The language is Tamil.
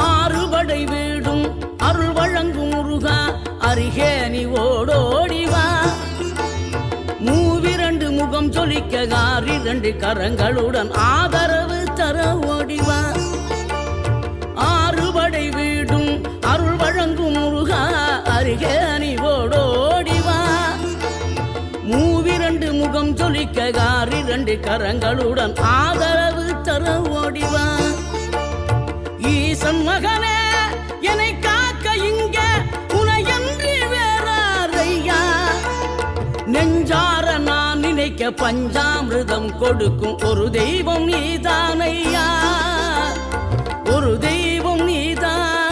ஆறுபடை வீடும் அருள் வழங்கும் முருகா அருகே நீ ஓடோடிவா. மூவிரண்டு முகம் ஜொலிக்க ஆறிரண்டு கரங்களுடன் ஆதரவு தர ஓடிவா. ஆறுபடை வீடும் அருள் வழங்கும் முருகா அருகே நீ ஓடோடிவா. மூவிரண்டு முகம் ஜொலிக்க ஆறிரண்டு கரங்களுடன் ஆதரவு தர ஓடிவா. ஈசன் மகனே என்னை காக்க இங்க உனையன்றி வேறாரையா. நெஞ்சார நான் நினைக்க பஞ்சாமிர்தம் கொடுக்கும் ஒரு தெய்வம் நீதானையா, ஒரு தெய்வம் நீதான்.